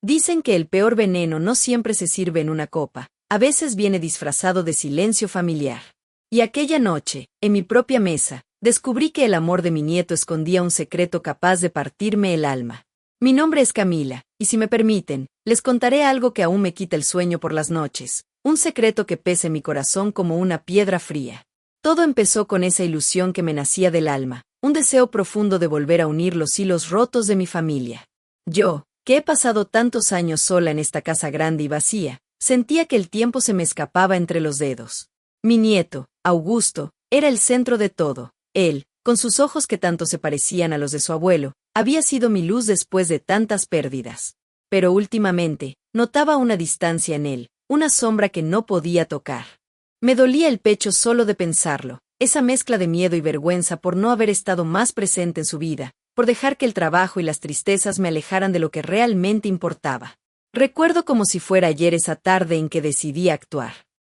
Dicen que el peor veneno no siempre se sirve en una copa, a veces viene disfrazado de silencio familiar. Y aquella noche, en mi propia mesa, descubrí que el amor de mi nieto escondía un secreto capaz de partirme el alma. Mi nombre es Camila, y si me permiten, les contaré algo que aún me quita el sueño por las noches, un secreto que pesa en mi corazón como una piedra fría. Todo empezó con esa ilusión que me nacía del alma, un deseo profundo de volver a unir los hilos rotos de mi familia. Yo, que he pasado tantos años sola en esta casa grande y vacía, sentía que el tiempo se me escapaba entre los dedos. Mi nieto, Augusto, era el centro de todo. Él, con sus ojos que tanto se parecían a los de su abuelo, había sido mi luz después de tantas pérdidas. Pero últimamente, notaba una distancia en él, una sombra que no podía tocar. Me dolía el pecho solo de pensarlo, esa mezcla de miedo y vergüenza por no haber estado más presente en su vida, por dejar que el trabajo y las tristezas me alejaran de lo que realmente importaba. Recuerdo como si fuera ayer esa tarde en que decidí actuar.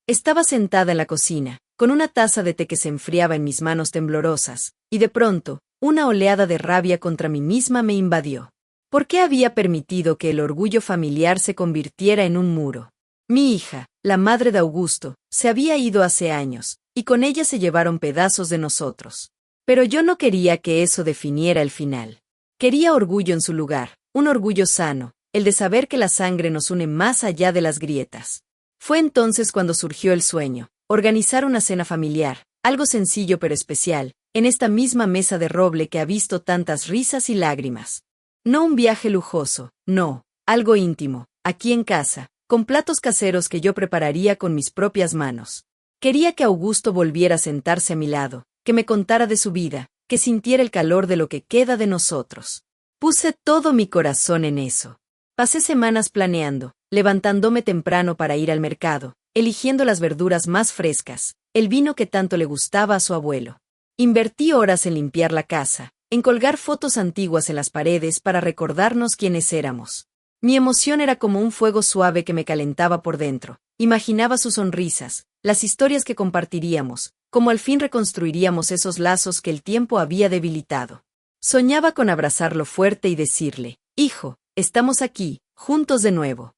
Estaba sentada en la cocina, con una taza de té que se enfriaba en mis manos temblorosas, y de pronto, una oleada de rabia contra mí misma me invadió. ¿Por qué había permitido que el orgullo familiar se convirtiera en un muro? Mi hija, la madre de Augusto, se había ido hace años, y con ella se llevaron pedazos de nosotros. Pero yo no quería que eso definiera el final. Quería orgullo en su lugar, un orgullo sano, el de saber que la sangre nos une más allá de las grietas. Fue entonces cuando surgió el sueño, organizar una cena familiar, algo sencillo pero especial, en esta misma mesa de roble que ha visto tantas risas y lágrimas. No un viaje lujoso, no, algo íntimo, aquí en casa, con platos caseros que yo prepararía con mis propias manos. Quería que Augusto volviera a sentarse a mi lado, que me contara de su vida, que sintiera el calor de lo que queda de nosotros. Puse todo mi corazón en eso. Pasé semanas planeando, levantándome temprano para ir al mercado, eligiendo las verduras más frescas, el vino que tanto le gustaba a su abuelo. Invertí horas en limpiar la casa, en colgar fotos antiguas en las paredes para recordarnos quiénes éramos. Mi emoción era como un fuego suave que me calentaba por dentro. Imaginaba sus sonrisas, las historias que compartiríamos, cómo al fin reconstruiríamos esos lazos que el tiempo había debilitado. Soñaba con abrazarlo fuerte y decirle, hijo, estamos aquí, juntos de nuevo.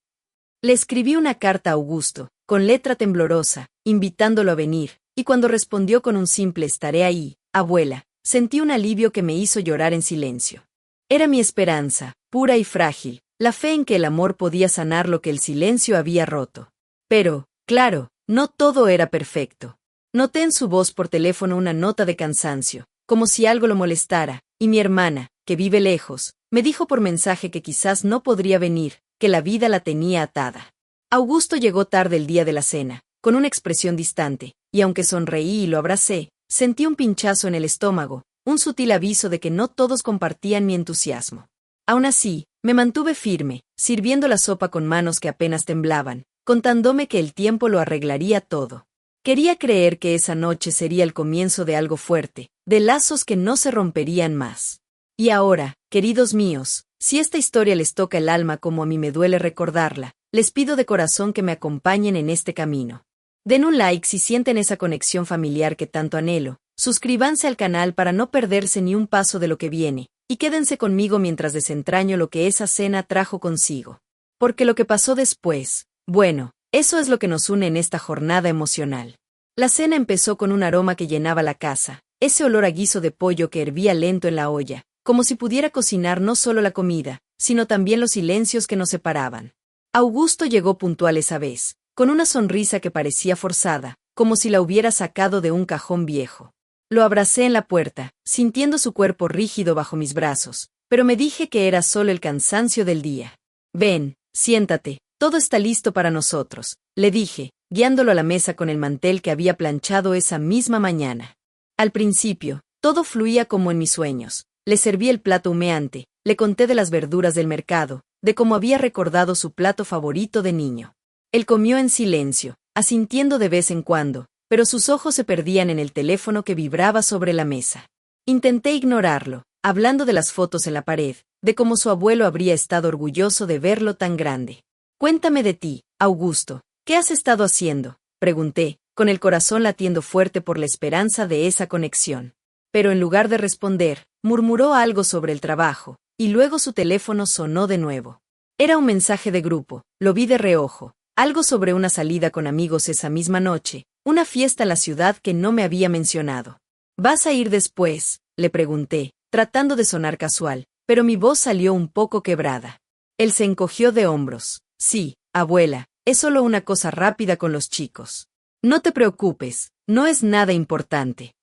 Le escribí una carta a Augusto, con letra temblorosa, invitándolo a venir, y cuando respondió con un simple estaré ahí, abuela, sentí un alivio que me hizo llorar en silencio. Era mi esperanza, pura y frágil, la fe en que el amor podía sanar lo que el silencio había roto. Pero, claro, no todo era perfecto. Noté en su voz por teléfono una nota de cansancio, como si algo lo molestara, y mi hermana, que vive lejos, me dijo por mensaje que quizás no podría venir, que la vida la tenía atada. Augusto llegó tarde el día de la cena, con una expresión distante, y aunque sonreí y lo abracé, sentí un pinchazo en el estómago, un sutil aviso de que no todos compartían mi entusiasmo. Aún así, me mantuve firme, sirviendo la sopa con manos que apenas temblaban, contándome que el tiempo lo arreglaría todo. Quería creer que esa noche sería el comienzo de algo fuerte, de lazos que no se romperían más. Y ahora, queridos míos, si esta historia les toca el alma como a mí me duele recordarla, les pido de corazón que me acompañen en este camino. Den un like si sienten esa conexión familiar que tanto anhelo, suscríbanse al canal para no perderse ni un paso de lo que viene, y quédense conmigo mientras desentraño lo que esa cena trajo consigo. Porque lo que pasó después, bueno, eso es lo que nos une en esta jornada emocional. La cena empezó con un aroma que llenaba la casa, ese olor a guiso de pollo que hervía lento en la olla, como si pudiera cocinar no solo la comida, sino también los silencios que nos separaban. Augusto llegó puntual esa vez, con una sonrisa que parecía forzada, como si la hubiera sacado de un cajón viejo. Lo abracé en la puerta, sintiendo su cuerpo rígido bajo mis brazos, pero me dije que era solo el cansancio del día. Ven, siéntate, todo está listo para nosotros, le dije, guiándolo a la mesa con el mantel que había planchado esa misma mañana. Al principio, todo fluía como en mis sueños. Le serví el plato humeante, le conté de las verduras del mercado, de cómo había recordado su plato favorito de niño. Él comió en silencio, asintiendo de vez en cuando, pero sus ojos se perdían en el teléfono que vibraba sobre la mesa. Intenté ignorarlo, hablando de las fotos en la pared, de cómo su abuelo habría estado orgulloso de verlo tan grande. Cuéntame de ti, Augusto, ¿qué has estado haciendo?, pregunté, con el corazón latiendo fuerte por la esperanza de esa conexión. Pero en lugar de responder, murmuró algo sobre el trabajo, y luego su teléfono sonó de nuevo. Era un mensaje de grupo, lo vi de reojo, algo sobre una salida con amigos esa misma noche, una fiesta en la ciudad que no me había mencionado. ¿Vas a ir después?, le pregunté, tratando de sonar casual, pero mi voz salió un poco quebrada. Él se encogió de hombros. Sí, abuela, es solo una cosa rápida con los chicos. No te preocupes, no es nada importante.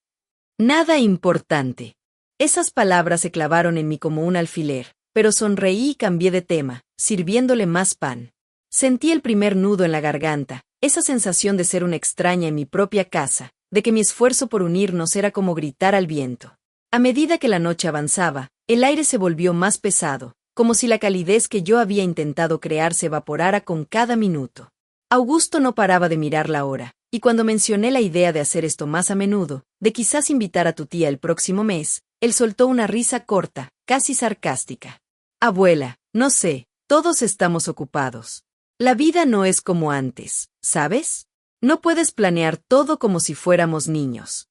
Nada importante. Esas palabras se clavaron en mí como un alfiler, pero sonreí y cambié de tema, sirviéndole más pan. Sentí el primer nudo en la garganta, esa sensación de ser una extraña en mi propia casa, de que mi esfuerzo por unirnos era como gritar al viento. A medida que la noche avanzaba, el aire se volvió más pesado, como si la calidez que yo había intentado crear se evaporara con cada minuto. Augusto no paraba de mirar la hora, y cuando mencioné la idea de hacer esto más a menudo, de quizás invitar a tu tía el próximo mes, él soltó una risa corta, casi sarcástica. Abuela, no sé, todos estamos ocupados. La vida no es como antes, ¿sabes? No puedes planear todo como si fuéramos niños.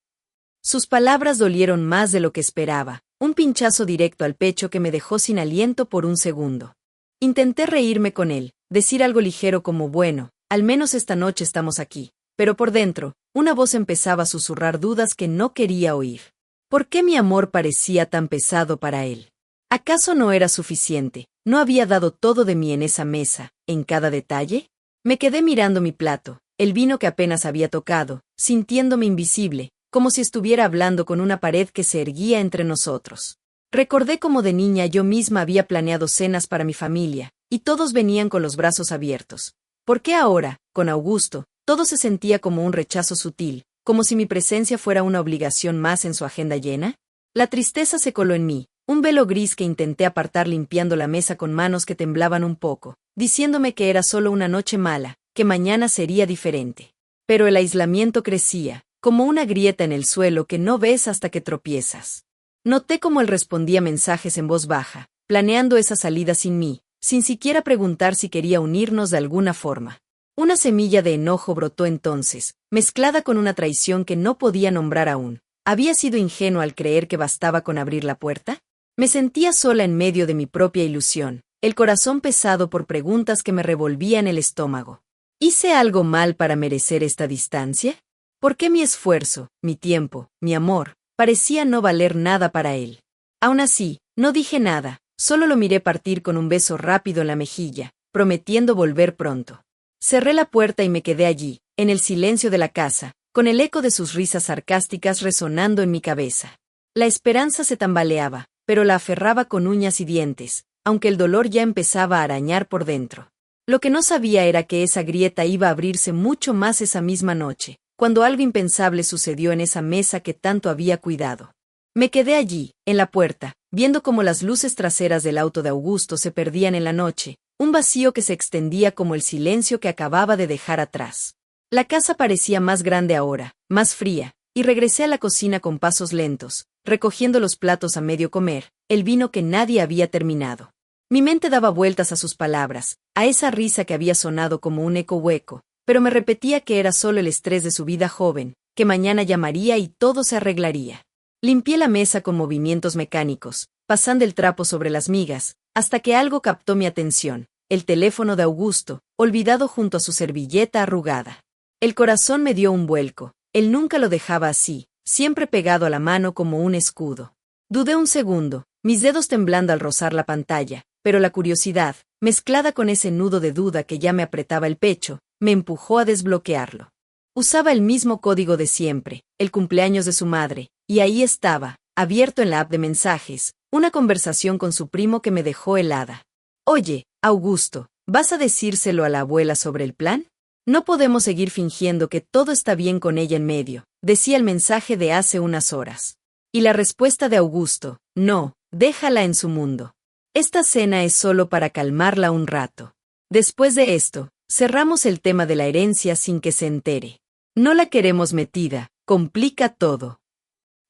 Sus palabras dolieron más de lo que esperaba, un pinchazo directo al pecho que me dejó sin aliento por un segundo. Intenté reírme con él, decir algo ligero como bueno, al menos esta noche estamos aquí, pero por dentro, una voz empezaba a susurrar dudas que no quería oír. ¿Por qué mi amor parecía tan pesado para él? ¿Acaso no era suficiente? ¿No había dado todo de mí en esa mesa, en cada detalle? Me quedé mirando mi plato, el vino que apenas había tocado, sintiéndome invisible, como si estuviera hablando con una pared que se erguía entre nosotros. Recordé cómo de niña yo misma había planeado cenas para mi familia, y todos venían con los brazos abiertos. ¿Por qué ahora, con Augusto, todo se sentía como un rechazo sutil, como si mi presencia fuera una obligación más en su agenda llena? La tristeza se coló en mí, un velo gris que intenté apartar limpiando la mesa con manos que temblaban un poco, diciéndome que era solo una noche mala, que mañana sería diferente. Pero el aislamiento crecía, como una grieta en el suelo que no ves hasta que tropiezas. Noté cómo él respondía mensajes en voz baja, planeando esa salida sin mí, sin siquiera preguntar si quería unirnos de alguna forma. Una semilla de enojo brotó entonces, mezclada con una traición que no podía nombrar aún. ¿Había sido ingenuo al creer que bastaba con abrir la puerta? Me sentía sola en medio de mi propia ilusión, el corazón pesado por preguntas que me revolvían el estómago. ¿Hice algo mal para merecer esta distancia? ¿Por qué mi esfuerzo, mi tiempo, mi amor, parecía no valer nada para él? Aún así, no dije nada, solo lo miré partir con un beso rápido en la mejilla, prometiendo volver pronto. Cerré la puerta y me quedé allí, en el silencio de la casa, con el eco de sus risas sarcásticas resonando en mi cabeza. La esperanza se tambaleaba, pero la aferraba con uñas y dientes, aunque el dolor ya empezaba a arañar por dentro. Lo que no sabía era que esa grieta iba a abrirse mucho más esa misma noche, cuando algo impensable sucedió en esa mesa que tanto había cuidado. Me quedé allí, en la puerta, viendo cómo las luces traseras del auto de Augusto se perdían en la noche, un vacío que se extendía como el silencio que acababa de dejar atrás. La casa parecía más grande ahora, más fría, y regresé a la cocina con pasos lentos, recogiendo los platos a medio comer, el vino que nadie había terminado. Mi mente daba vueltas a sus palabras, a esa risa que había sonado como un eco hueco, pero me repetía que era solo el estrés de su vida joven, que mañana llamaría y todo se arreglaría. Limpié la mesa con movimientos mecánicos, pasando el trapo sobre las migas, hasta que algo captó mi atención, el teléfono de Augusto, olvidado junto a su servilleta arrugada. El corazón me dio un vuelco, él nunca lo dejaba así, siempre pegado a la mano como un escudo. Dudé un segundo, mis dedos temblando al rozar la pantalla, pero la curiosidad, mezclada con ese nudo de duda que ya me apretaba el pecho, me empujó a desbloquearlo. Usaba el mismo código de siempre, el cumpleaños de su madre, y ahí estaba, abierto en la app de mensajes, una conversación con su primo que me dejó helada. Oye, Augusto, ¿vas a decírselo a la abuela sobre el plan? No podemos seguir fingiendo que todo está bien con ella en medio, decía el mensaje de hace unas horas. Y la respuesta de Augusto, no, déjala en su mundo. Esta cena es solo para calmarla un rato. Después de esto, cerramos el tema de la herencia sin que se entere. No la queremos metida, complica todo.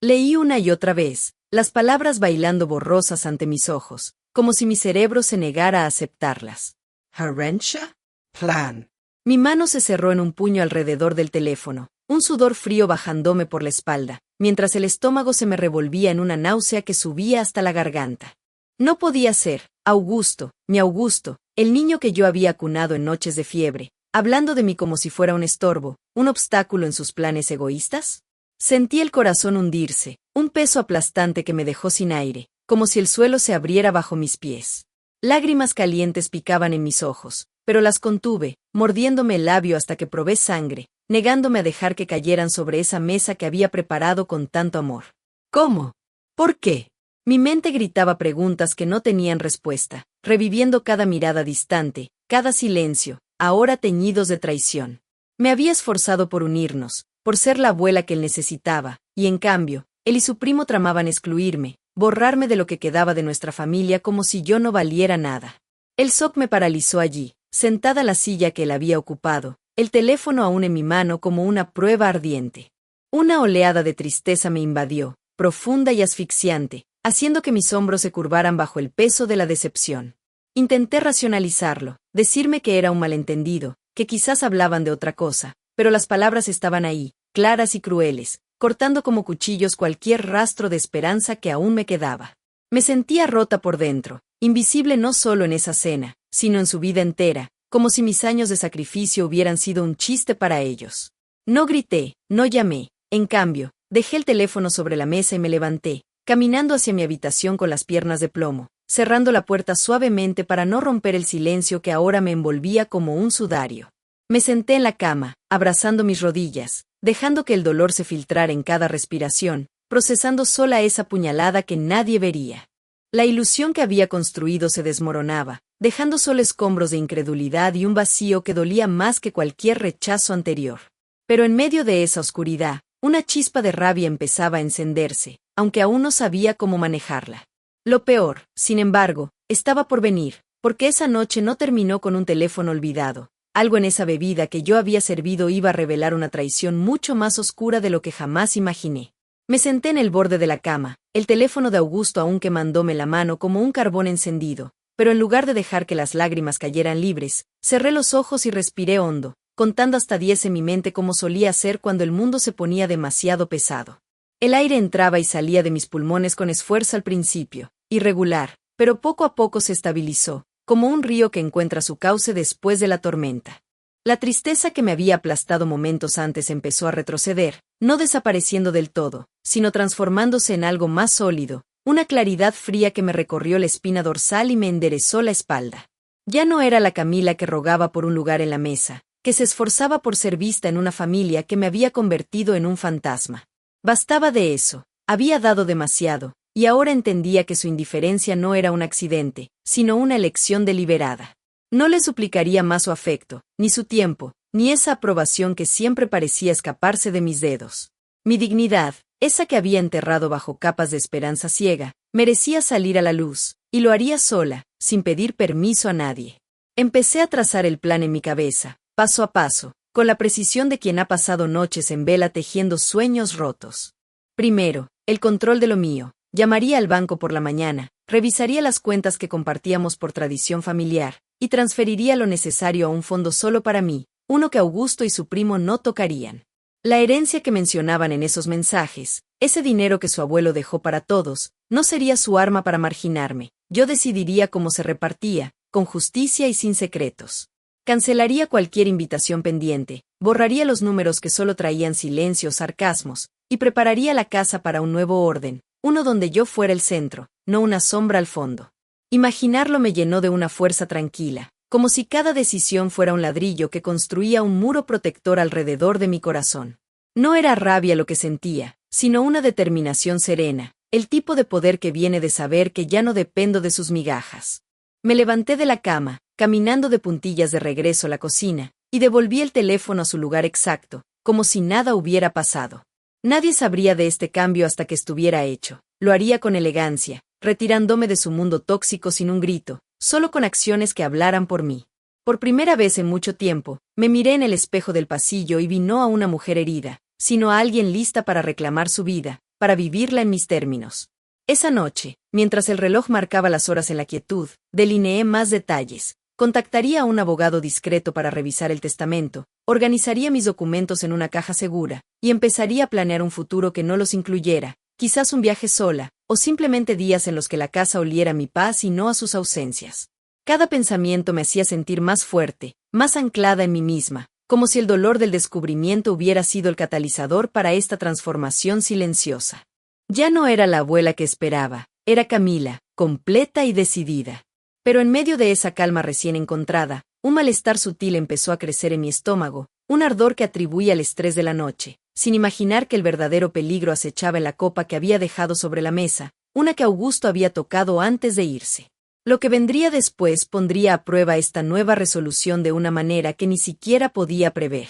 Leí una y otra vez, las palabras bailando borrosas ante mis ojos, como si mi cerebro se negara a aceptarlas. Herencia? Plan. Mi mano se cerró en un puño alrededor del teléfono, un sudor frío bajándome por la espalda, mientras el estómago se me revolvía en una náusea que subía hasta la garganta. No podía ser, Augusto, mi Augusto, el niño que yo había acunado en noches de fiebre, hablando de mí como si fuera un estorbo, un obstáculo en sus planes egoístas. Sentí el corazón hundirse, un peso aplastante que me dejó sin aire, como si el suelo se abriera bajo mis pies. Lágrimas calientes picaban en mis ojos, pero las contuve, mordiéndome el labio hasta que probé sangre, negándome a dejar que cayeran sobre esa mesa que había preparado con tanto amor. ¿Cómo? ¿Por qué? Mi mente gritaba preguntas que no tenían respuesta, reviviendo cada mirada distante, cada silencio, ahora teñidos de traición. Me había esforzado por unirnos, por ser la abuela que él necesitaba, y en cambio, él y su primo tramaban excluirme, borrarme de lo que quedaba de nuestra familia como si yo no valiera nada. El shock me paralizó allí, sentada en la silla que él había ocupado, el teléfono aún en mi mano como una prueba ardiente. Una oleada de tristeza me invadió, profunda y asfixiante, haciendo que mis hombros se curvaran bajo el peso de la decepción. Intenté racionalizarlo, decirme que era un malentendido, que quizás hablaban de otra cosa, pero las palabras estaban ahí, claras y crueles, cortando como cuchillos cualquier rastro de esperanza que aún me quedaba. Me sentía rota por dentro, invisible no solo en esa cena, sino en su vida entera, como si mis años de sacrificio hubieran sido un chiste para ellos. No grité, no llamé, en cambio, dejé el teléfono sobre la mesa y me levanté, caminando hacia mi habitación con las piernas de plomo, cerrando la puerta suavemente para no romper el silencio que ahora me envolvía como un sudario. Me senté en la cama, abrazando mis rodillas, dejando que el dolor se filtrara en cada respiración, procesando sola esa puñalada que nadie vería. La ilusión que había construido se desmoronaba, dejando solo escombros de incredulidad y un vacío que dolía más que cualquier rechazo anterior. Pero en medio de esa oscuridad, una chispa de rabia empezaba a encenderse, aunque aún no sabía cómo manejarla. Lo peor, sin embargo, estaba por venir, porque esa noche no terminó con un teléfono olvidado. Algo en esa bebida que yo había servido iba a revelar una traición mucho más oscura de lo que jamás imaginé. Me senté en el borde de la cama, el teléfono de Augusto aún quemándome la mano como un carbón encendido, pero en lugar de dejar que las lágrimas cayeran libres, cerré los ojos y respiré hondo, contando hasta 10 en mi mente como solía hacer cuando el mundo se ponía demasiado pesado. El aire entraba y salía de mis pulmones con esfuerzo al principio, irregular, pero poco a poco se estabilizó, como un río que encuentra su cauce después de la tormenta. La tristeza que me había aplastado momentos antes empezó a retroceder, no desapareciendo del todo, sino transformándose en algo más sólido, una claridad fría que me recorrió la espina dorsal y me enderezó la espalda. Ya no era la Camila que rogaba por un lugar en la mesa, que se esforzaba por ser vista en una familia que me había convertido en un fantasma. Bastaba de eso, había dado demasiado, y ahora entendía que su indiferencia no era un accidente, sino una elección deliberada. No le suplicaría más su afecto, ni su tiempo, ni esa aprobación que siempre parecía escaparse de mis dedos. Mi dignidad, esa que había enterrado bajo capas de esperanza ciega, merecía salir a la luz, y lo haría sola, sin pedir permiso a nadie. Empecé a trazar el plan en mi cabeza, paso a paso, con la precisión de quien ha pasado noches en vela tejiendo sueños rotos. Primero, el control de lo mío. Llamaría al banco por la mañana, revisaría las cuentas que compartíamos por tradición familiar, y transferiría lo necesario a un fondo solo para mí, uno que Augusto y su primo no tocarían. La herencia que mencionaban en esos mensajes, ese dinero que su abuelo dejó para todos, no sería su arma para marginarme. Yo decidiría cómo se repartía, con justicia y sin secretos. Cancelaría cualquier invitación pendiente, borraría los números que solo traían silencio o sarcasmos, y prepararía la casa para un nuevo orden, uno donde yo fuera el centro, no una sombra al fondo. Imaginarlo me llenó de una fuerza tranquila, como si cada decisión fuera un ladrillo que construía un muro protector alrededor de mi corazón. No era rabia lo que sentía, sino una determinación serena, el tipo de poder que viene de saber que ya no dependo de sus migajas. Me levanté de la cama, caminando de puntillas de regreso a la cocina, y devolví el teléfono a su lugar exacto, como si nada hubiera pasado. Nadie sabría de este cambio hasta que estuviera hecho. Lo haría con elegancia, retirándome de su mundo tóxico sin un grito, solo con acciones que hablaran por mí. Por primera vez en mucho tiempo, me miré en el espejo del pasillo y vi no a una mujer herida, sino a alguien lista para reclamar su vida, para vivirla en mis términos. Esa noche, mientras el reloj marcaba las horas en la quietud, delineé más detalles. Contactaría a un abogado discreto para revisar el testamento, organizaría mis documentos en una caja segura, y empezaría a planear un futuro que no los incluyera, quizás un viaje sola, o simplemente días en los que la casa oliera a mi paz y no a sus ausencias. Cada pensamiento me hacía sentir más fuerte, más anclada en mí misma, como si el dolor del descubrimiento hubiera sido el catalizador para esta transformación silenciosa. Ya no era la abuela que esperaba, era Camila, completa y decidida. Pero en medio de esa calma recién encontrada, un malestar sutil empezó a crecer en mi estómago, un ardor que atribuía al estrés de la noche, sin imaginar que el verdadero peligro acechaba en la copa que había dejado sobre la mesa, una que Augusto había tocado antes de irse. Lo que vendría después pondría a prueba esta nueva resolución de una manera que ni siquiera podía prever.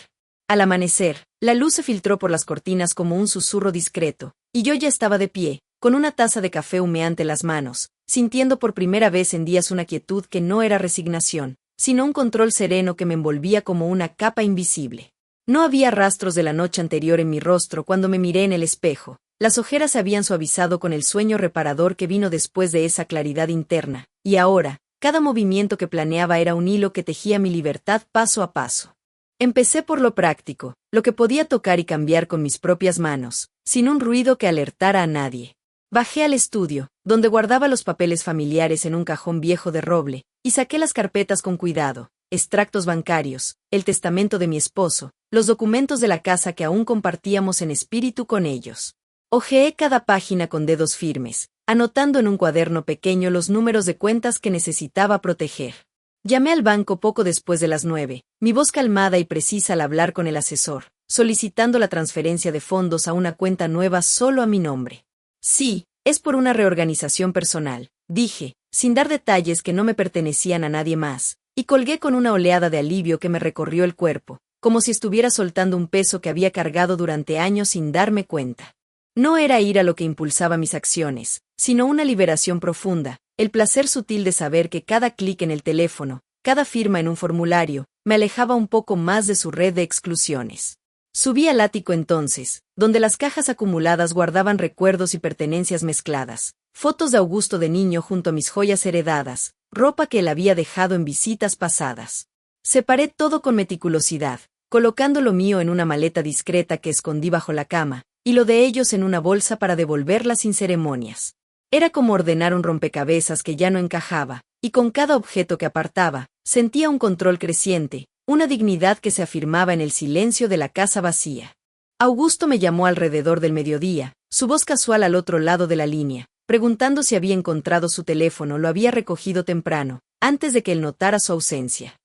Al amanecer, la luz se filtró por las cortinas como un susurro discreto, y yo ya estaba de pie, con una taza de café humeante en las manos, sintiendo por primera vez en días una quietud que no era resignación, sino un control sereno que me envolvía como una capa invisible. No había rastros de la noche anterior en mi rostro cuando me miré en el espejo. Las ojeras se habían suavizado con el sueño reparador que vino después de esa claridad interna, y ahora, cada movimiento que planeaba era un hilo que tejía mi libertad paso a paso. Empecé por lo práctico, lo que podía tocar y cambiar con mis propias manos, sin un ruido que alertara a nadie. Bajé al estudio, donde guardaba los papeles familiares en un cajón viejo de roble, y saqué las carpetas con cuidado, extractos bancarios, el testamento de mi esposo, los documentos de la casa que aún compartíamos en espíritu con ellos. Hojeé cada página con dedos firmes, anotando en un cuaderno pequeño los números de cuentas que necesitaba proteger. Llamé al banco poco después de las 9, mi voz calmada y precisa al hablar con el asesor, solicitando la transferencia de fondos a una cuenta nueva solo a mi nombre. Sí, es por una reorganización personal, dije, sin dar detalles que no me pertenecían a nadie más, y colgué con una oleada de alivio que me recorrió el cuerpo, como si estuviera soltando un peso que había cargado durante años sin darme cuenta. No era ira lo que impulsaba mis acciones, sino una liberación profunda, el placer sutil de saber que cada clic en el teléfono, cada firma en un formulario, me alejaba un poco más de su red de exclusiones. Subí al ático entonces, donde las cajas acumuladas guardaban recuerdos y pertenencias mezcladas, fotos de Augusto de niño junto a mis joyas heredadas, ropa que él había dejado en visitas pasadas. Separé todo con meticulosidad, colocando lo mío en una maleta discreta que escondí bajo la cama, y lo de ellos en una bolsa para devolverla sin ceremonias. Era como ordenar un rompecabezas que ya no encajaba, y con cada objeto que apartaba, sentía un control creciente, una dignidad que se afirmaba en el silencio de la casa vacía. Augusto me llamó alrededor del mediodía, su voz casual al otro lado de la línea, preguntando si había encontrado su teléfono. Lo había recogido temprano, antes de que él notara su ausencia.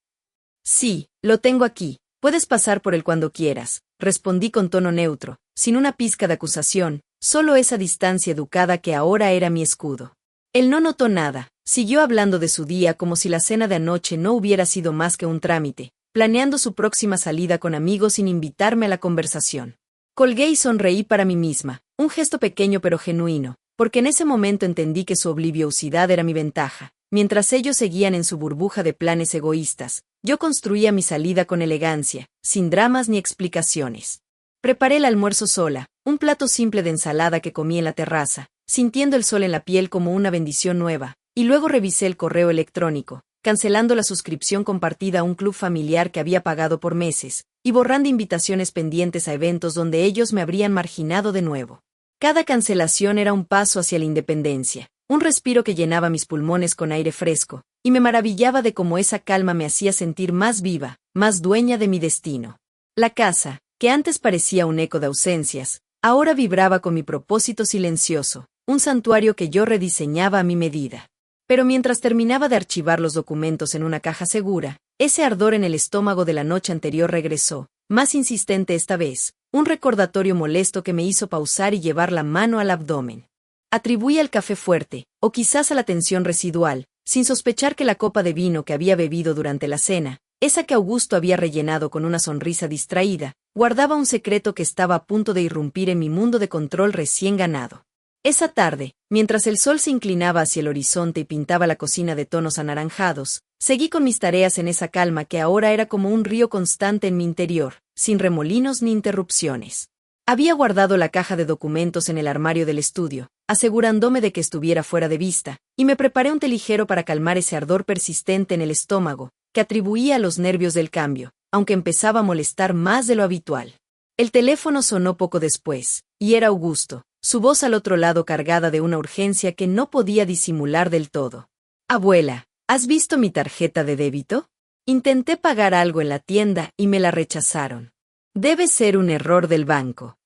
Sí, lo tengo aquí, puedes pasar por él cuando quieras, respondí con tono neutro, sin una pizca de acusación, solo esa distancia educada que ahora era mi escudo. Él no notó nada, siguió hablando de su día como si la cena de anoche no hubiera sido más que un trámite, planeando su próxima salida con amigos sin invitarme a la conversación. Colgué y sonreí para mí misma, un gesto pequeño pero genuino, porque en ese momento entendí que su obliviosidad era mi ventaja. Mientras ellos seguían en su burbuja de planes egoístas, yo construía mi salida con elegancia, sin dramas ni explicaciones. Preparé el almuerzo sola, un plato simple de ensalada que comí en la terraza, sintiendo el sol en la piel como una bendición nueva, y luego revisé el correo electrónico, cancelando la suscripción compartida a un club familiar que había pagado por meses, y borrando invitaciones pendientes a eventos donde ellos me habrían marginado de nuevo. Cada cancelación era un paso hacia la independencia, un respiro que llenaba mis pulmones con aire fresco, y me maravillaba de cómo esa calma me hacía sentir más viva, más dueña de mi destino. La casa, que antes parecía un eco de ausencias, ahora vibraba con mi propósito silencioso, un santuario que yo rediseñaba a mi medida. Pero mientras terminaba de archivar los documentos en una caja segura, ese ardor en el estómago de la noche anterior regresó, más insistente esta vez, un recordatorio molesto que me hizo pausar y llevar la mano al abdomen. Atribuí al café fuerte, o quizás a la tensión residual, sin sospechar que la copa de vino que había bebido durante la cena, esa que Augusto había rellenado con una sonrisa distraída, guardaba un secreto que estaba a punto de irrumpir en mi mundo de control recién ganado. Esa tarde, mientras el sol se inclinaba hacia el horizonte y pintaba la cocina de tonos anaranjados, seguí con mis tareas en esa calma que ahora era como un río constante en mi interior, sin remolinos ni interrupciones. Había guardado la caja de documentos en el armario del estudio, asegurándome de que estuviera fuera de vista, y me preparé un té ligero para calmar ese ardor persistente en el estómago, que atribuía a los nervios del cambio, aunque empezaba a molestar más de lo habitual. El teléfono sonó poco después, y era Augusto, su voz al otro lado cargada de una urgencia que no podía disimular del todo. Abuela, ¿has visto mi tarjeta de débito? Intenté pagar algo en la tienda y me la rechazaron. Debe ser un error del banco.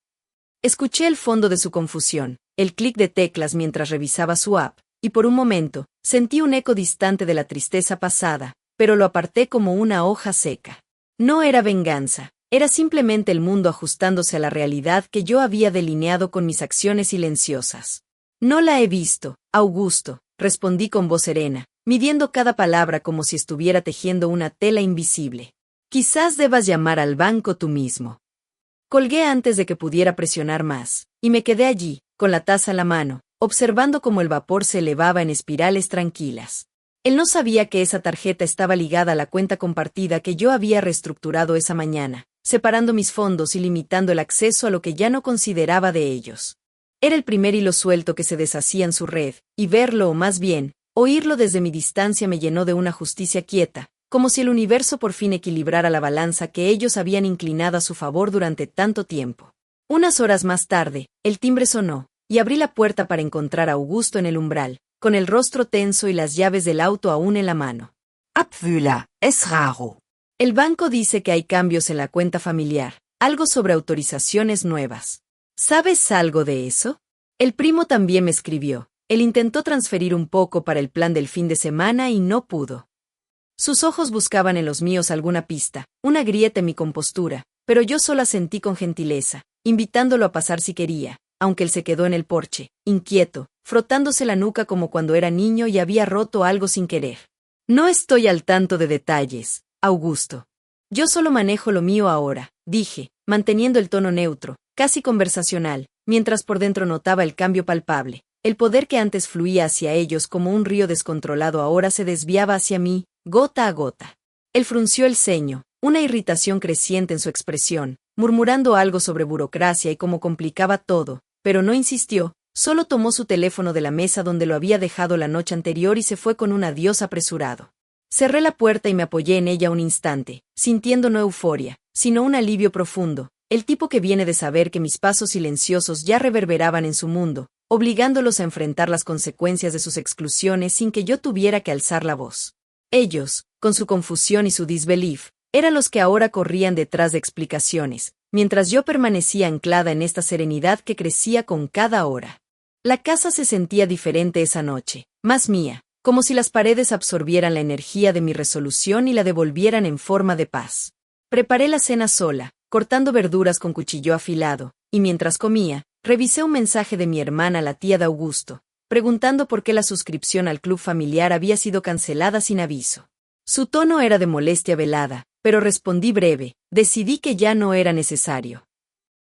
Escuché el fondo de su confusión, el clic de teclas mientras revisaba su app, y por un momento, sentí un eco distante de la tristeza pasada, pero lo aparté como una hoja seca. No era venganza, era simplemente el mundo ajustándose a la realidad que yo había delineado con mis acciones silenciosas. No la he visto, Augusto, respondí con voz serena, midiendo cada palabra como si estuviera tejiendo una tela invisible. Quizás debas llamar al banco tú mismo. Colgué antes de que pudiera presionar más, y me quedé allí, con la taza en la mano, observando cómo el vapor se elevaba en espirales tranquilas. Él no sabía que esa tarjeta estaba ligada a la cuenta compartida que yo había reestructurado esa mañana, separando mis fondos y limitando el acceso a lo que ya no consideraba de ellos. Era el primer hilo suelto que se deshacía en su red, y verlo o más bien, oírlo desde mi distancia me llenó de una justicia quieta, como si el universo por fin equilibrara la balanza que ellos habían inclinado a su favor durante tanto tiempo. Unas horas más tarde, el timbre sonó, y abrí la puerta para encontrar a Augusto en el umbral, con el rostro tenso y las llaves del auto aún en la mano. Abwühler, es raro. El banco dice que hay cambios en la cuenta familiar, algo sobre autorizaciones nuevas. ¿Sabes algo de eso? El primo también me escribió. Él intentó transferir un poco para el plan del fin de semana y no pudo. Sus ojos buscaban en los míos alguna pista, una grieta en mi compostura, pero yo sola sentí con gentileza, invitándolo a pasar si quería, aunque él se quedó en el porche, inquieto, frotándose la nuca como cuando era niño y había roto algo sin querer. No estoy al tanto de detalles, Augusto. Yo solo manejo lo mío ahora, dije, manteniendo el tono neutro, casi conversacional, mientras por dentro notaba el cambio palpable. El poder que antes fluía hacia ellos como un río descontrolado ahora se desviaba hacia mí, gota a gota. Él frunció el ceño, una irritación creciente en su expresión, murmurando algo sobre burocracia y cómo complicaba todo, pero no insistió, solo tomó su teléfono de la mesa donde lo había dejado la noche anterior y se fue con un adiós apresurado. Cerré la puerta y me apoyé en ella un instante, sintiendo no euforia, sino un alivio profundo, el tipo que viene de saber que mis pasos silenciosos ya reverberaban en su mundo, obligándolos a enfrentar las consecuencias de sus exclusiones sin que yo tuviera que alzar la voz. Ellos, con su confusión y su disbelief, eran los que ahora corrían detrás de explicaciones, mientras yo permanecía anclada en esta serenidad que crecía con cada hora. La casa se sentía diferente esa noche, más mía, como si las paredes absorbieran la energía de mi resolución y la devolvieran en forma de paz. Preparé la cena sola, cortando verduras con cuchillo afilado, y mientras comía, revisé un mensaje de mi hermana, la tía de Augusto, preguntando por qué la suscripción al club familiar había sido cancelada sin aviso. Su tono era de molestia velada, pero respondí breve, decidí que ya no era necesario.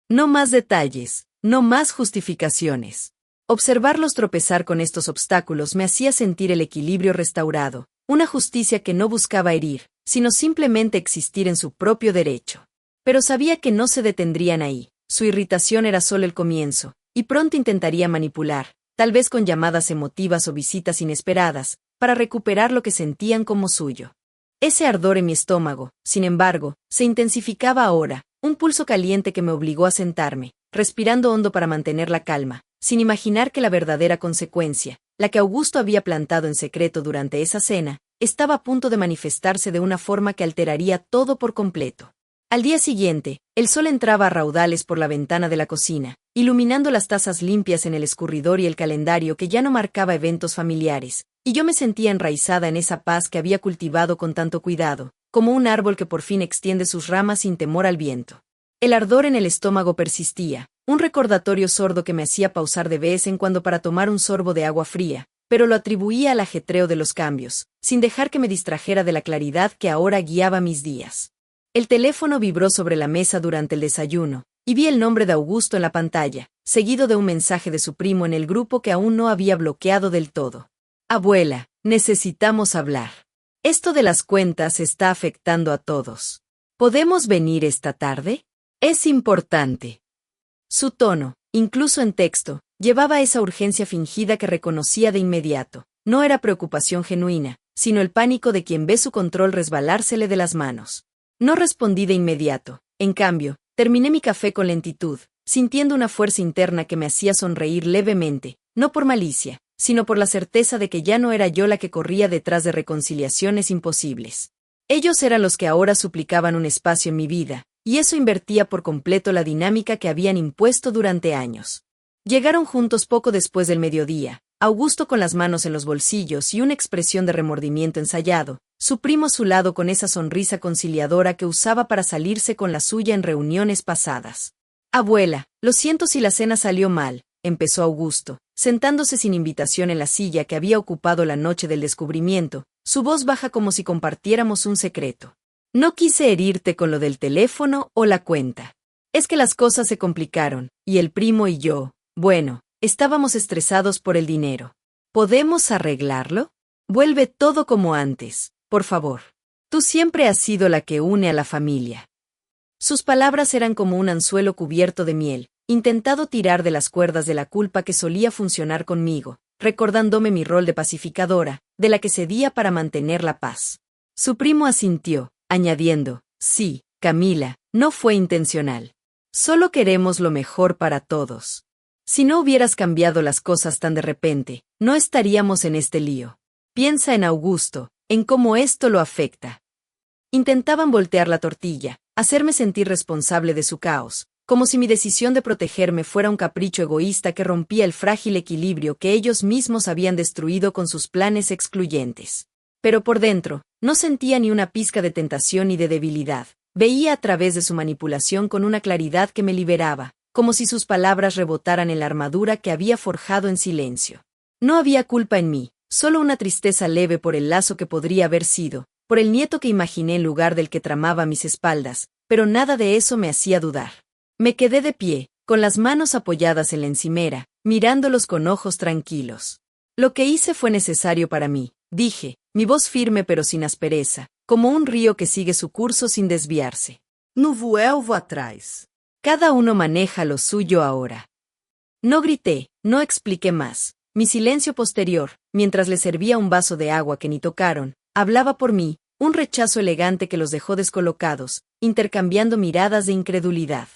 No más detalles, no más justificaciones. Observarlos tropezar con estos obstáculos me hacía sentir el equilibrio restaurado, una justicia que no buscaba herir, sino simplemente existir en su propio derecho. Pero sabía que no se detendrían ahí, su irritación era solo el comienzo, y pronto intentaría manipular, tal vez con llamadas emotivas o visitas inesperadas, para recuperar lo que sentían como suyo. Ese ardor en mi estómago, sin embargo, se intensificaba ahora, un pulso caliente que me obligó a sentarme, respirando hondo para mantener la calma, sin imaginar que la verdadera consecuencia, la que Augusto había plantado en secreto durante esa cena, estaba a punto de manifestarse de una forma que alteraría todo por completo. Al día siguiente, el sol entraba a raudales por la ventana de la cocina, iluminando las tazas limpias en el escurridor y el calendario que ya no marcaba eventos familiares, y yo me sentía enraizada en esa paz que había cultivado con tanto cuidado, como un árbol que por fin extiende sus ramas sin temor al viento. El ardor en el estómago persistía, un recordatorio sordo que me hacía pausar de vez en cuando para tomar un sorbo de agua fría, pero lo atribuía al ajetreo de los cambios, sin dejar que me distrajera de la claridad que ahora guiaba mis días. El teléfono vibró sobre la mesa durante el desayuno, y vi el nombre de Augusto en la pantalla, seguido de un mensaje de su primo en el grupo que aún no había bloqueado del todo. Abuela, necesitamos hablar. Esto de las cuentas está afectando a todos. ¿Podemos venir esta tarde? Es importante. Su tono, incluso en texto, llevaba esa urgencia fingida que reconocía de inmediato. No era preocupación genuina, sino el pánico de quien ve su control resbalársele de las manos. No respondí de inmediato. En cambio, terminé mi café con lentitud, sintiendo una fuerza interna que me hacía sonreír levemente, no por malicia, sino por la certeza de que ya no era yo la que corría detrás de reconciliaciones imposibles. Ellos eran los que ahora suplicaban un espacio en mi vida, y eso invertía por completo la dinámica que habían impuesto durante años. Llegaron juntos poco después del mediodía, Augusto con las manos en los bolsillos y una expresión de remordimiento ensayado, su primo a su lado con esa sonrisa conciliadora que usaba para salirse con la suya en reuniones pasadas. «Abuela, lo siento si la cena salió mal», empezó Augusto, sentándose sin invitación en la silla que había ocupado la noche del descubrimiento, su voz baja como si compartiéramos un secreto. «No quise herirte con lo del teléfono o la cuenta. Es que las cosas se complicaron, y el primo y yo, bueno, estábamos estresados por el dinero. ¿Podemos arreglarlo? Vuelve todo como antes, por favor. Tú siempre has sido la que une a la familia». Sus palabras eran como un anzuelo cubierto de miel, intentado tirar de las cuerdas de la culpa que solía funcionar conmigo, recordándome mi rol de pacificadora, de la que cedía para mantener la paz. Su primo asintió, añadiendo, «Sí, Camila, no fue intencional. Solo queremos lo mejor para todos. Si no hubieras cambiado las cosas tan de repente, no estaríamos en este lío. Piensa en Augusto, en cómo esto lo afecta». Intentaban voltear la tortilla, hacerme sentir responsable de su caos, como si mi decisión de protegerme fuera un capricho egoísta que rompía el frágil equilibrio que ellos mismos habían destruido con sus planes excluyentes. Pero por dentro, no sentía ni una pizca de tentación ni de debilidad. Veía a través de su manipulación con una claridad que me liberaba, como si sus palabras rebotaran en la armadura que había forjado en silencio. No había culpa en mí, solo una tristeza leve por el lazo que podría haber sido, por el nieto que imaginé en lugar del que tramaba a mis espaldas, pero nada de eso me hacía dudar. Me quedé de pie, con las manos apoyadas en la encimera, mirándolos con ojos tranquilos. «Lo que hice fue necesario para mí», dije, mi voz firme pero sin aspereza, como un río que sigue su curso sin desviarse. No vuelvo atrás. Cada uno maneja lo suyo ahora. No grité, no expliqué más. Mi silencio posterior, mientras les servía un vaso de agua que ni tocaron, hablaba por mí, un rechazo elegante que los dejó descolocados, intercambiando miradas de incredulidad.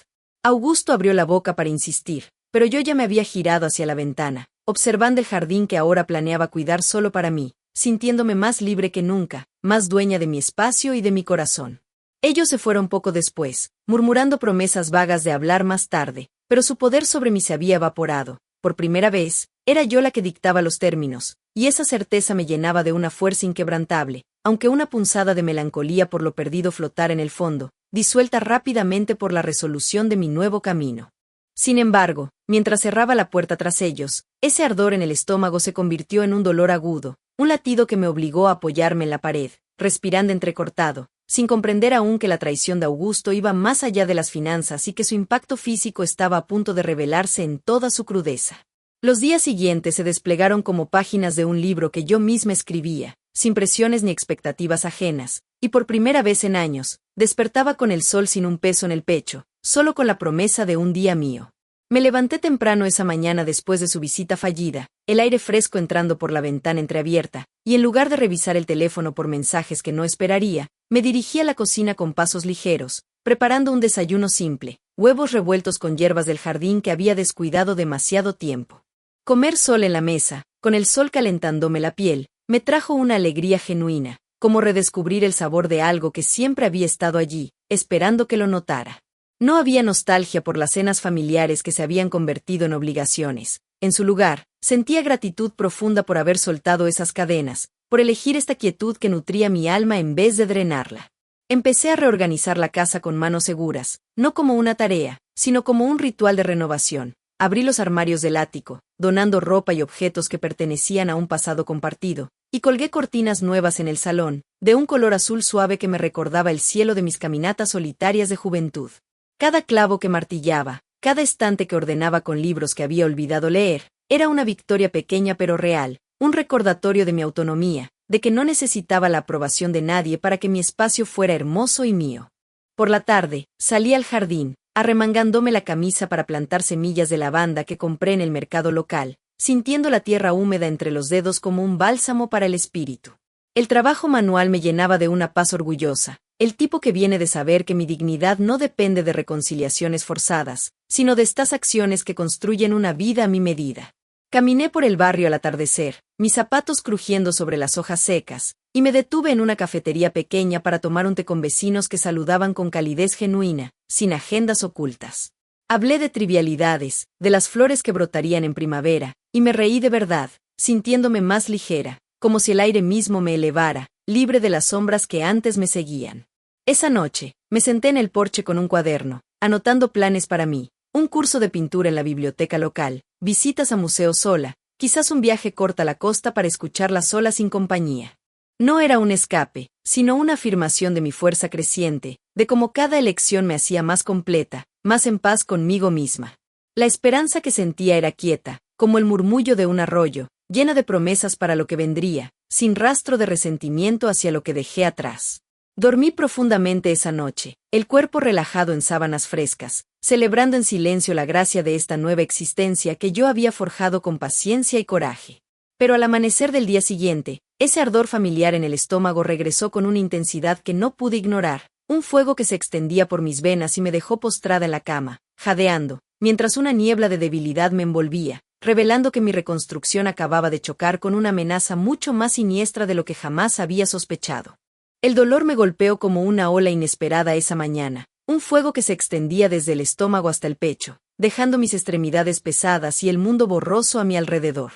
Augusto abrió la boca para insistir, pero yo ya me había girado hacia la ventana, observando el jardín que ahora planeaba cuidar solo para mí, sintiéndome más libre que nunca, más dueña de mi espacio y de mi corazón. Ellos se fueron poco después, murmurando promesas vagas de hablar más tarde, pero su poder sobre mí se había evaporado. Por primera vez, era yo la que dictaba los términos, y esa certeza me llenaba de una fuerza inquebrantable, aunque una punzada de melancolía por lo perdido flotara en el fondo, disuelta rápidamente por la resolución de mi nuevo camino. Sin embargo, mientras cerraba la puerta tras ellos, ese ardor en el estómago se convirtió en un dolor agudo, un latido que me obligó a apoyarme en la pared, respirando entrecortado, sin comprender aún que la traición de Augusto iba más allá de las finanzas y que su impacto físico estaba a punto de revelarse en toda su crudeza. Los días siguientes se desplegaron como páginas de un libro que yo misma escribía, sin presiones ni expectativas ajenas, y por primera vez en años, despertaba con el sol sin un peso en el pecho, solo con la promesa de un día mío. Me levanté temprano esa mañana después de su visita fallida, el aire fresco entrando por la ventana entreabierta, y en lugar de revisar el teléfono por mensajes que no esperaría, me dirigí a la cocina con pasos ligeros, preparando un desayuno simple, huevos revueltos con hierbas del jardín que había descuidado demasiado tiempo. Comer sol en la mesa, con el sol calentándome la piel, me trajo una alegría genuina, como redescubrir el sabor de algo que siempre había estado allí, esperando que lo notara. No había nostalgia por las cenas familiares que se habían convertido en obligaciones. En su lugar, sentía gratitud profunda por haber soltado esas cadenas, por elegir esta quietud que nutría mi alma en vez de drenarla. Empecé a reorganizar la casa con manos seguras, no como una tarea, sino como un ritual de renovación. Abrí los armarios del ático, donando ropa y objetos que pertenecían a un pasado compartido, y colgué cortinas nuevas en el salón, de un color azul suave que me recordaba el cielo de mis caminatas solitarias de juventud. Cada clavo que martillaba, cada estante que ordenaba con libros que había olvidado leer, era una victoria pequeña pero real, un recordatorio de mi autonomía, de que no necesitaba la aprobación de nadie para que mi espacio fuera hermoso y mío. Por la tarde, salí al jardín, arremangándome la camisa para plantar semillas de lavanda que compré en el mercado local, sintiendo la tierra húmeda entre los dedos como un bálsamo para el espíritu. El trabajo manual me llenaba de una paz orgullosa, el tipo que viene de saber que mi dignidad no depende de reconciliaciones forzadas, sino de estas acciones que construyen una vida a mi medida. Caminé por el barrio al atardecer, mis zapatos crujiendo sobre las hojas secas, y me detuve en una cafetería pequeña para tomar un té con vecinos que saludaban con calidez genuina, sin agendas ocultas. Hablé de trivialidades, de las flores que brotarían en primavera, y me reí de verdad, sintiéndome más ligera, como si el aire mismo me elevara, libre de las sombras que antes me seguían. Esa noche, me senté en el porche con un cuaderno, anotando planes para mí, un curso de pintura en la biblioteca local, visitas a museos sola, quizás un viaje corto a la costa para escucharla sola sin compañía. No era un escape, sino una afirmación de mi fuerza creciente, de cómo cada elección me hacía más completa, más en paz conmigo misma. La esperanza que sentía era quieta, como el murmullo de un arroyo, llena de promesas para lo que vendría, sin rastro de resentimiento hacia lo que dejé atrás. Dormí profundamente esa noche, el cuerpo relajado en sábanas frescas, celebrando en silencio la gracia de esta nueva existencia que yo había forjado con paciencia y coraje. Pero al amanecer del día siguiente, ese ardor familiar en el estómago regresó con una intensidad que no pude ignorar, un fuego que se extendía por mis venas y me dejó postrada en la cama, jadeando, mientras una niebla de debilidad me envolvía, revelando que mi reconstrucción acababa de chocar con una amenaza mucho más siniestra de lo que jamás había sospechado. El dolor me golpeó como una ola inesperada esa mañana, un fuego que se extendía desde el estómago hasta el pecho, dejando mis extremidades pesadas y el mundo borroso a mi alrededor.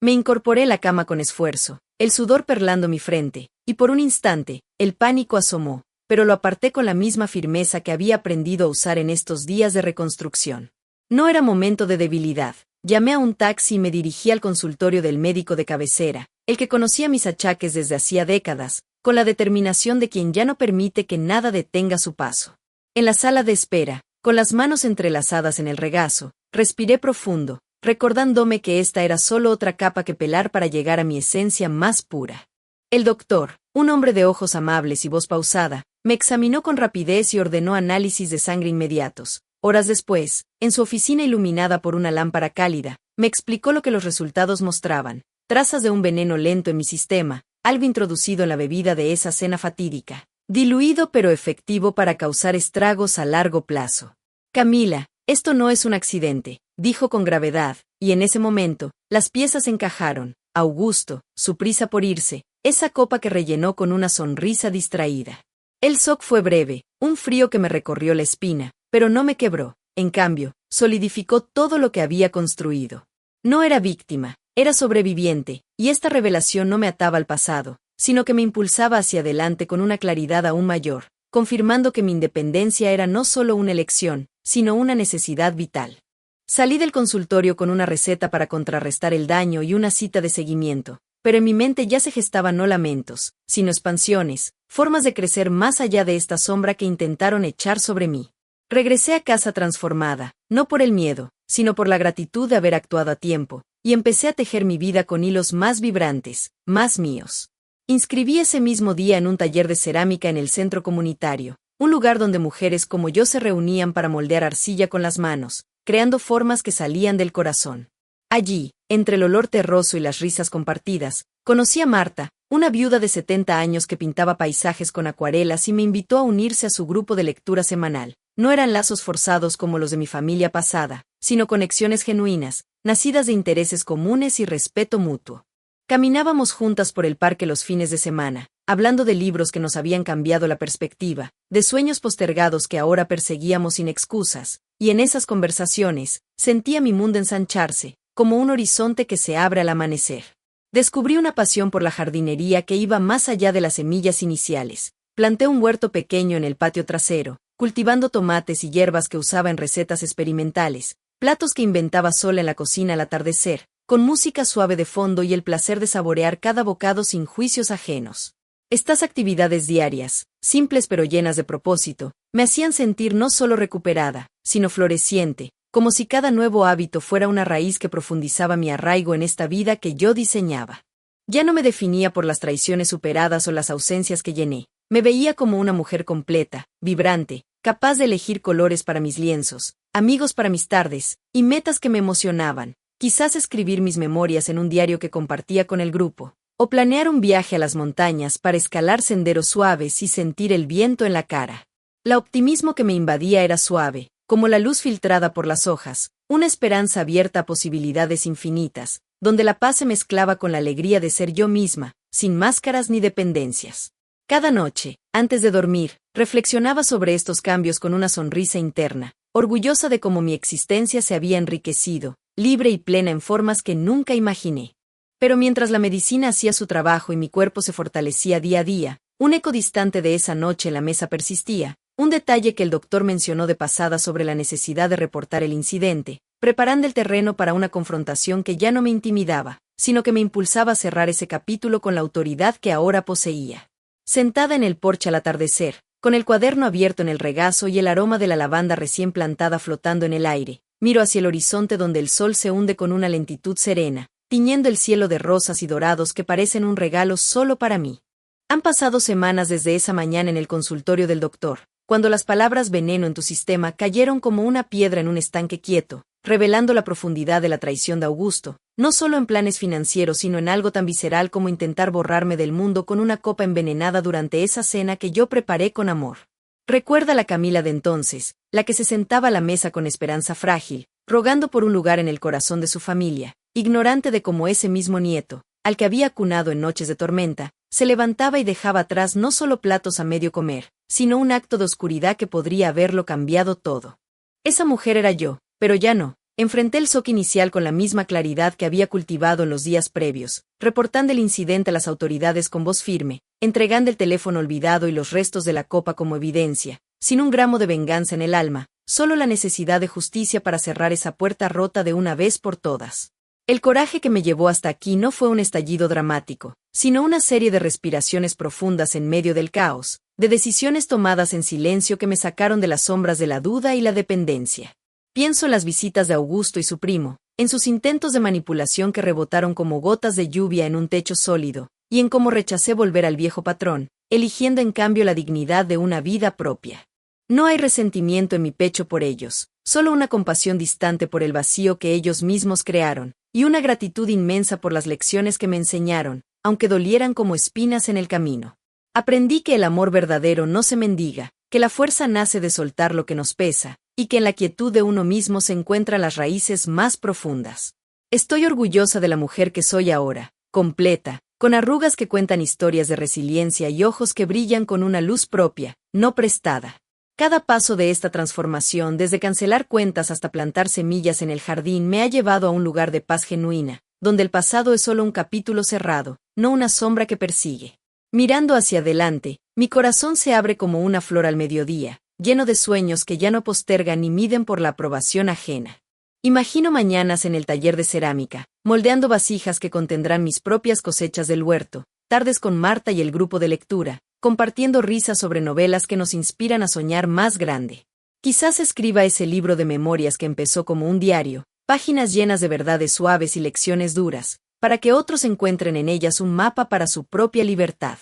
Me incorporé a la cama con esfuerzo, el sudor perlando mi frente, y por un instante, el pánico asomó, pero lo aparté con la misma firmeza que había aprendido a usar en estos días de reconstrucción. No era momento de debilidad. Llamé a un taxi y me dirigí al consultorio del médico de cabecera, el que conocía mis achaques desde hacía décadas, con la determinación de quien ya no permite que nada detenga su paso. En la sala de espera, con las manos entrelazadas en el regazo, respiré profundo, recordándome que esta era solo otra capa que pelar para llegar a mi esencia más pura. El doctor, un hombre de ojos amables y voz pausada, me examinó con rapidez y ordenó análisis de sangre inmediatos. Horas después, en su oficina iluminada por una lámpara cálida, me explicó lo que los resultados mostraban: trazas de un veneno lento en mi sistema, algo introducido en la bebida de esa cena fatídica, diluido pero efectivo para causar estragos a largo plazo. Camila, esto no es un accidente, dijo con gravedad, y en ese momento, las piezas encajaron. Augusto, su prisa por irse, esa copa que rellenó con una sonrisa distraída. El shock fue breve, un frío que me recorrió la espina, pero no me quebró. En cambio, solidificó todo lo que había construido. No era víctima, era sobreviviente, y esta revelación no me ataba al pasado, sino que me impulsaba hacia adelante con una claridad aún mayor, confirmando que mi independencia era no solo una elección, sino una necesidad vital. Salí del consultorio con una receta para contrarrestar el daño y una cita de seguimiento, pero en mi mente ya se gestaban no lamentos, sino expansiones, formas de crecer más allá de esta sombra que intentaron echar sobre mí. Regresé a casa transformada, no por el miedo, sino por la gratitud de haber actuado a tiempo, y empecé a tejer mi vida con hilos más vibrantes, más míos. Inscribí ese mismo día en un taller de cerámica en el centro comunitario, un lugar donde mujeres como yo se reunían para moldear arcilla con las manos, creando formas que salían del corazón. Allí, entre el olor terroso y las risas compartidas, conocí a Marta, una viuda de 70 años que pintaba paisajes con acuarelas y me invitó a unirse a su grupo de lectura semanal. No eran lazos forzados como los de mi familia pasada, sino conexiones genuinas, nacidas de intereses comunes y respeto mutuo. Caminábamos juntas por el parque los fines de semana, hablando de libros que nos habían cambiado la perspectiva, de sueños postergados que ahora perseguíamos sin excusas, y en esas conversaciones, sentía mi mundo ensancharse, como un horizonte que se abre al amanecer. Descubrí una pasión por la jardinería que iba más allá de las semillas iniciales. Planté un huerto pequeño en el patio trasero, cultivando tomates y hierbas que usaba en recetas experimentales, platos que inventaba sola en la cocina al atardecer, con música suave de fondo y el placer de saborear cada bocado sin juicios ajenos. Estas actividades diarias, simples pero llenas de propósito, me hacían sentir no solo recuperada, sino floreciente, como si cada nuevo hábito fuera una raíz que profundizaba mi arraigo en esta vida que yo diseñaba. Ya no me definía por las traiciones superadas o las ausencias que llené. Me veía como una mujer completa, vibrante, capaz de elegir colores para mis lienzos, amigos para mis tardes, y metas que me emocionaban. Quizás escribir mis memorias en un diario que compartía con el grupo, o planear un viaje a las montañas para escalar senderos suaves y sentir el viento en la cara. El optimismo que me invadía era suave, como la luz filtrada por las hojas, una esperanza abierta a posibilidades infinitas, donde la paz se mezclaba con la alegría de ser yo misma, sin máscaras ni dependencias. Cada noche, antes de dormir, reflexionaba sobre estos cambios con una sonrisa interna, orgullosa de cómo mi existencia se había enriquecido, libre y plena en formas que nunca imaginé. Pero mientras la medicina hacía su trabajo y mi cuerpo se fortalecía día a día, un eco distante de esa noche en la mesa persistía, un detalle que el doctor mencionó de pasada sobre la necesidad de reportar el incidente, preparando el terreno para una confrontación que ya no me intimidaba, sino que me impulsaba a cerrar ese capítulo con la autoridad que ahora poseía. Sentada en el porche al atardecer, con el cuaderno abierto en el regazo y el aroma de la lavanda recién plantada flotando en el aire, miro hacia el horizonte donde el sol se hunde con una lentitud serena, tiñendo el cielo de rosas y dorados que parecen un regalo solo para mí. Han pasado semanas desde esa mañana en el consultorio del doctor, cuando las palabras veneno en tu sistema cayeron como una piedra en un estanque quieto, revelando la profundidad de la traición de Augusto, no solo en planes financieros sino en algo tan visceral como intentar borrarme del mundo con una copa envenenada durante esa cena que yo preparé con amor. Recuerda la Camila de entonces, la que se sentaba a la mesa con esperanza frágil, rogando por un lugar en el corazón de su familia, ignorante de cómo ese mismo nieto, al que había cunado en noches de tormenta, se levantaba y dejaba atrás no solo platos a medio comer, sino un acto de oscuridad que podría haberlo cambiado todo. Esa mujer era yo, pero ya no. Enfrenté el shock inicial con la misma claridad que había cultivado en los días previos, reportando el incidente a las autoridades con voz firme, entregando el teléfono olvidado y los restos de la copa como evidencia, sin un gramo de venganza en el alma, solo la necesidad de justicia para cerrar esa puerta rota de una vez por todas. El coraje que me llevó hasta aquí no fue un estallido dramático, sino una serie de respiraciones profundas en medio del caos, de decisiones tomadas en silencio que me sacaron de las sombras de la duda y la dependencia. Pienso en las visitas de Augusto y su primo, en sus intentos de manipulación que rebotaron como gotas de lluvia en un techo sólido, y en cómo rechacé volver al viejo patrón, eligiendo en cambio la dignidad de una vida propia. No hay resentimiento en mi pecho por ellos, solo una compasión distante por el vacío que ellos mismos crearon, y una gratitud inmensa por las lecciones que me enseñaron, aunque dolieran como espinas en el camino. Aprendí que el amor verdadero no se mendiga, que la fuerza nace de soltar lo que nos pesa, y que en la quietud de uno mismo se encuentran las raíces más profundas. Estoy orgullosa de la mujer que soy ahora, completa, con arrugas que cuentan historias de resiliencia y ojos que brillan con una luz propia, no prestada. Cada paso de esta transformación, desde cancelar cuentas hasta plantar semillas en el jardín, me ha llevado a un lugar de paz genuina, donde el pasado es solo un capítulo cerrado, no una sombra que persigue. Mirando hacia adelante, mi corazón se abre como una flor al mediodía, lleno de sueños que ya no postergan ni miden por la aprobación ajena. Imagino mañanas en el taller de cerámica, moldeando vasijas que contendrán mis propias cosechas del huerto, tardes con Marta y el grupo de lectura, compartiendo risas sobre novelas que nos inspiran a soñar más grande. Quizás escriba ese libro de memorias que empezó como un diario, páginas llenas de verdades suaves y lecciones duras, para que otros encuentren en ellas un mapa para su propia libertad.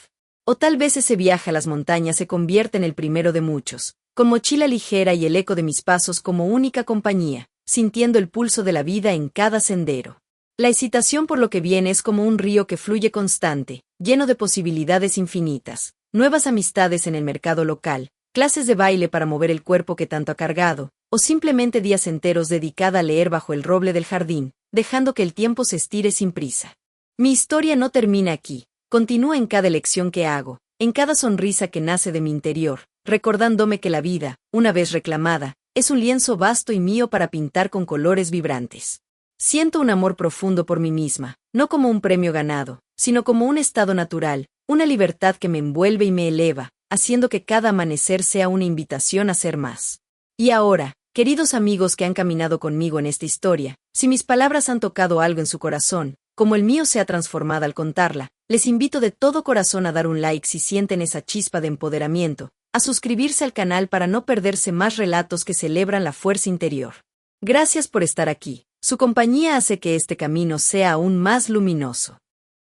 O tal vez ese viaje a las montañas se convierta en el primero de muchos, con mochila ligera y el eco de mis pasos como única compañía, sintiendo el pulso de la vida en cada sendero. La excitación por lo que viene es como un río que fluye constante, lleno de posibilidades infinitas, nuevas amistades en el mercado local, clases de baile para mover el cuerpo que tanto ha cargado, o simplemente días enteros dedicada a leer bajo el roble del jardín, dejando que el tiempo se estire sin prisa. Mi historia no termina aquí, continúa en cada elección que hago, en cada sonrisa que nace de mi interior, recordándome que la vida, una vez reclamada, es un lienzo vasto y mío para pintar con colores vibrantes. Siento un amor profundo por mí misma, no como un premio ganado, sino como un estado natural, una libertad que me envuelve y me eleva, haciendo que cada amanecer sea una invitación a ser más. Y ahora, queridos amigos que han caminado conmigo en esta historia, si mis palabras han tocado algo en su corazón, como el mío se ha transformado al contarla, les invito de todo corazón a dar un like si sienten esa chispa de empoderamiento, a suscribirse al canal para no perderse más relatos que celebran la fuerza interior. Gracias por estar aquí, su compañía hace que este camino sea aún más luminoso.